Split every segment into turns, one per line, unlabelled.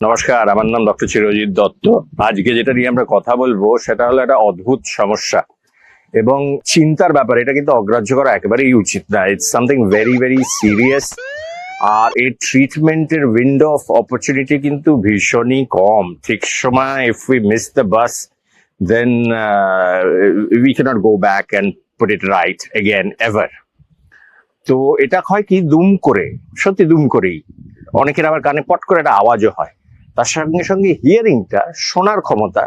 নমস্কার, আমার নাম ডক্টর চিরজিৎ দত্ত। আজকে যেটা নিয়ে আমরা কথা বলবো সেটা হলো একটা অদ্ভুত সমস্যা এবং চিন্তার ব্যাপার। এটা কিন্তু অগ্রাহ্য করা একেবারেই উচিত না। It's something very very serious. আর এর ট্রিটমেন্টের উইন্ডো অফ অপরচুনিটি কিন্তু ভীষণই কম। ঠিক সময় if we miss the bus then we cannot go back and put it right again ever. তো এটা হয় কি দুম করে, সত্যি দুম করেই। অনেকের আবার কানে পট করে একটা আওয়াজও হয়। তার সঙ্গে সঙ্গে হিয়ারিংটা, শোনার ক্ষমতা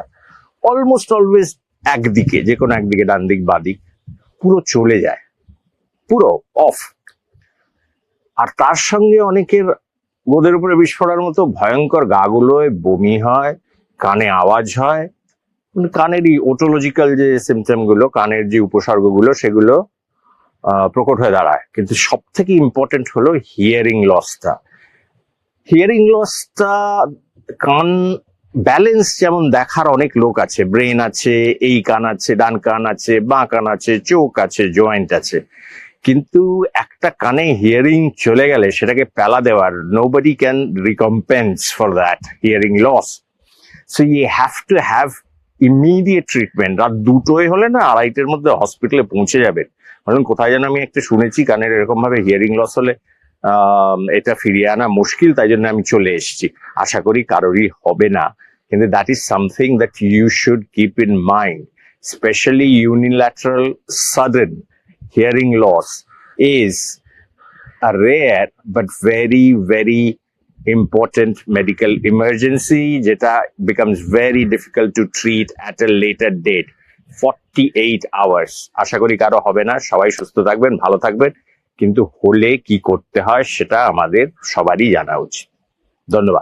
অলমোস্ট অলওয়েজ একদিকে, যে কোনো একদিকে, ডান দিক বা দিক, পুরো চলে যায়, পুরো অফ। আর তার সঙ্গে অনেকের গোদের উপরে বিস্ফোরণের মতো ভয়ঙ্কর গা গুলোয়, বমি হয়, কানে আওয়াজ হয়। কানেরই ওটোলজিক্যাল যে সিমটম গুলো, কানের যে উপসর্গগুলো, সেগুলো প্রকট হয়ে দাঁড়ায়। কিন্তু সব থেকে ইম্পর্টেন্ট হলো হিয়ারিং লসটা। হিয়ারিং লসটা কান ব্যালেন্স, যেমন দেখার অনেক লোক আছে, ব্রেন আছে, এই কান আছে, ডান কান আছে, বাঁ কান আছে, চোখ আছে, জয়েন্ট আছে, কিন্তু একটা কানে হিয়ারিং চলে গেলে সেটাকে পেলা দেওয়ার nobody can recompense for that hearing loss. So you have to have immediate treatment. আর দুটোই হলে না, আড়াইটের মধ্যে হসপিটালে পৌঁছে যাবেন। কারণ কোথায় যেন আমি একটা শুনেছি কানের এরকম ভাবে হিয়ারিং লস হলে এটা ফিরিয়ে আনা মুশকিল, তাই জন্য আমি চলে এসেছি। আশা করি কারোরই হবে না, কিন্তু that is something that you should keep in mind. Specially unilateral sudden hearing loss is a rare but very very important medical emergency যেটা becomes very difficult to treat at a later date. 48 hours। আশা করি কারো হবে না। সবাই সুস্থ থাকবেন, ভালো থাকবেন, কিন্তু হলে কি করতে হয় সেটা আমাদের সবারই জানা উচিত। ধন্যবাদ।